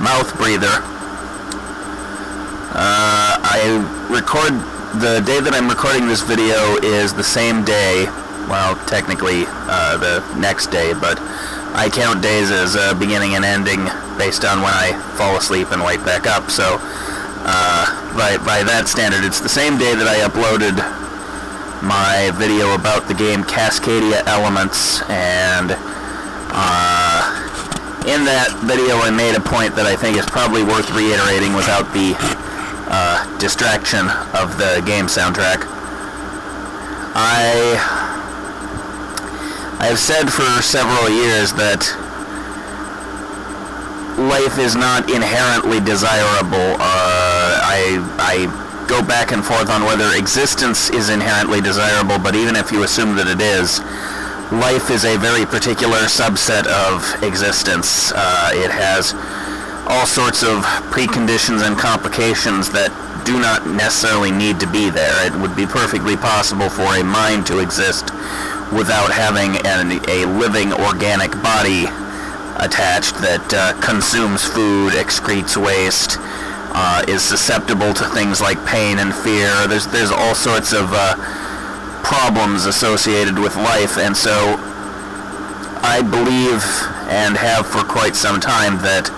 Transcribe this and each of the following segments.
mouth breather. The day that I'm recording this video is the same day, well, technically the next day, but I count days as beginning and ending based on when I fall asleep and wake back up. So by that standard, it's the same day that I uploaded my video about the game Cascadia Elements, and in that video I made a point that I think is probably worth reiterating without the distraction of the game soundtrack. I have said for several years that life is not inherently desirable. I go back and forth on whether existence is inherently desirable, but even if you assume that it is, life is a very particular subset of existence. It has all sorts of preconditions and complications that do not necessarily need to be there. It would be perfectly possible for a mind to exist without having a living organic body attached that consumes food, excretes waste, is susceptible to things like pain and fear. There's all sorts of problems associated with life, and so I believe, and have for quite some time, that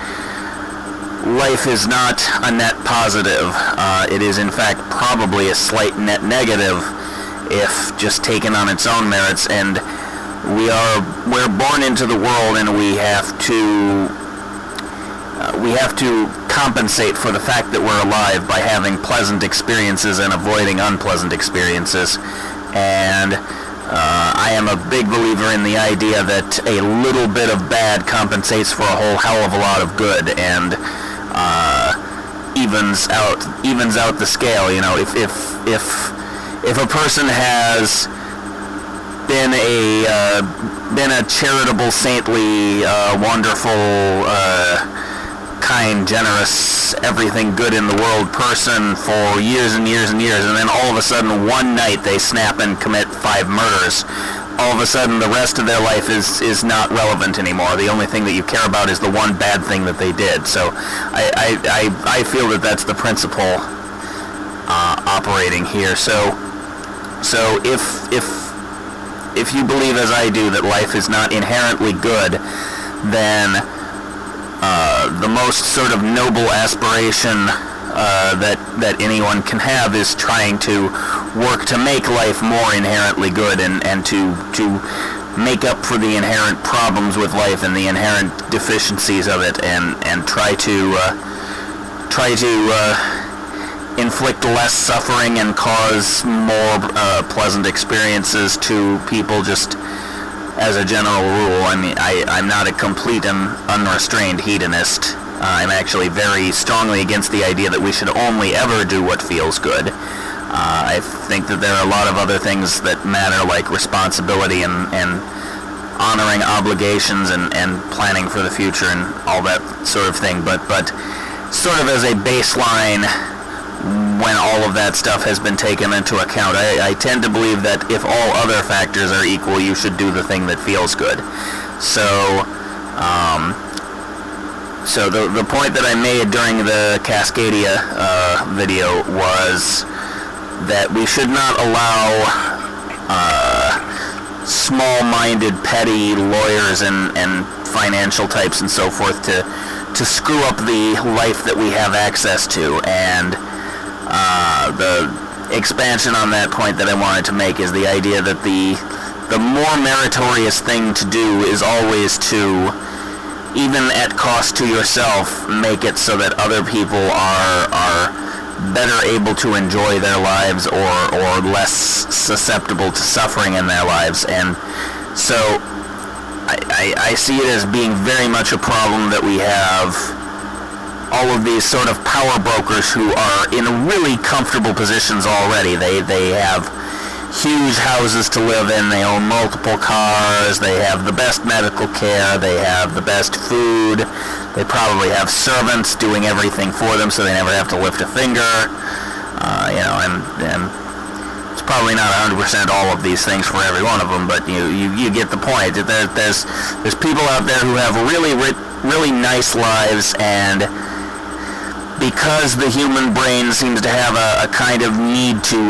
life is not a net positive. It is in fact probably a slight net negative if just taken on its own merits, and we're born into the world, and we have to compensate for the fact that we're alive by having pleasant experiences and avoiding unpleasant experiences. And I am a big believer in the idea that a little bit of bad compensates for a whole hell of a lot of good, and evens out the scale. You know, if a person has been a charitable, saintly, wonderful, kind, generous, everything good in the world person for years and years and years, and then all of a sudden one night they snap and commit 5 murders, all of a sudden the rest of their life is not relevant anymore. The only thing that you care about is the one bad thing that they did. So I feel that that's the principle operating here. So if you believe, as I do, that life is not inherently good, then the most sort of noble aspiration that anyone can have is trying to work to make life more inherently good, and to make up for the inherent problems with life and the inherent deficiencies of it, and try to inflict less suffering and cause more pleasant experiences to people, just as a general rule. I mean, I'm not a complete and unrestrained hedonist. I'm actually very strongly against the idea that we should only ever do what feels good. I think that there are a lot of other things that matter, like responsibility and honoring obligations and planning for the future and all that sort of thing. But sort of as a baseline, when all of that stuff has been taken into account, I tend to believe that if all other factors are equal, you should do the thing that feels good. So the point that I made during the Cascadia video was that we should not allow small-minded, petty lawyers and financial types and so forth to screw up the life that we have access to. And the expansion on that point that I wanted to make is the idea that the more meritorious thing to do is always to, even at cost to yourself, make it so that other people are better able to enjoy their lives, or less susceptible to suffering in their lives. And so I see it as being very much a problem that we have all of these sort of power brokers who are in really comfortable positions already. They have huge houses to live in, they own multiple cars, they have the best medical care, they have the best food, they probably have servants doing everything for them so they never have to lift a finger. And it's probably not 100% all of these things for every one of them, but you get the point. There's people out there who have really really nice lives, and because the human brain seems to have a kind of need to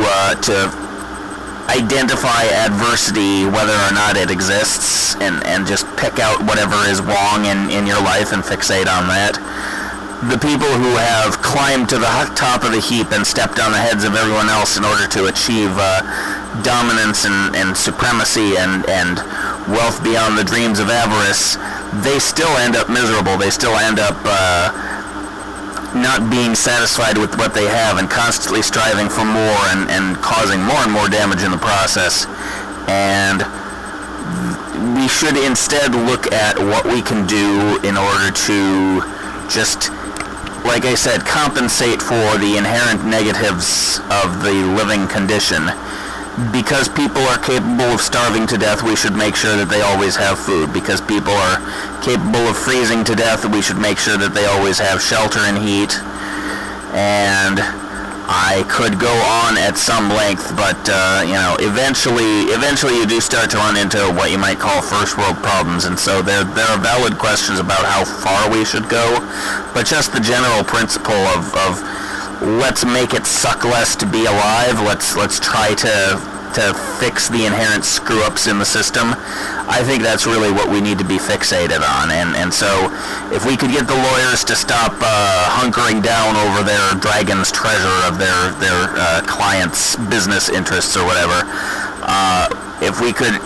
identify adversity, whether or not it exists, and just pick out whatever is wrong in your life and fixate on that. The people who have climbed to the top of the heap and stepped on the heads of everyone else in order to achieve dominance and supremacy and wealth beyond the dreams of avarice, they still end up miserable. They still end up not being satisfied with what they have and constantly striving for more and causing more and more damage in the process. And we should instead look at what we can do in order to just, like I said, compensate for the inherent negatives of the living condition. Because people are capable of starving to death, we should make sure that they always have food. Because people are capable of freezing to death, we should make sure that they always have shelter and heat. And I could go on at some length, but eventually you do start to run into what you might call first world problems, and so there are valid questions about how far we should go. But just the general principle of let's make it suck less to be alive. Let's try to fix the inherent screw-ups in the system. I think that's really what we need to be fixated on. And so if we could get the lawyers to stop hunkering down over their dragon's treasure of their clients' business interests or whatever, if we could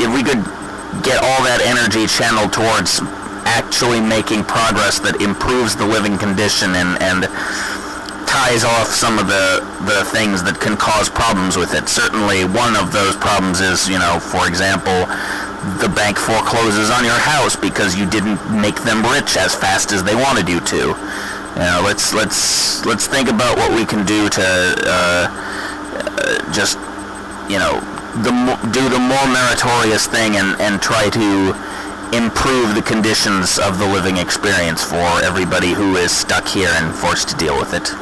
get all that energy channeled towards actually making progress that improves the living condition and ties off some of the things that can cause problems with it. Certainly one of those problems is, for example, the bank forecloses on your house because you didn't make them rich as fast as they wanted you to. Let's think about what we can do to just do the more meritorious thing and try to improve the conditions of the living experience for everybody who is stuck here and forced to deal with it.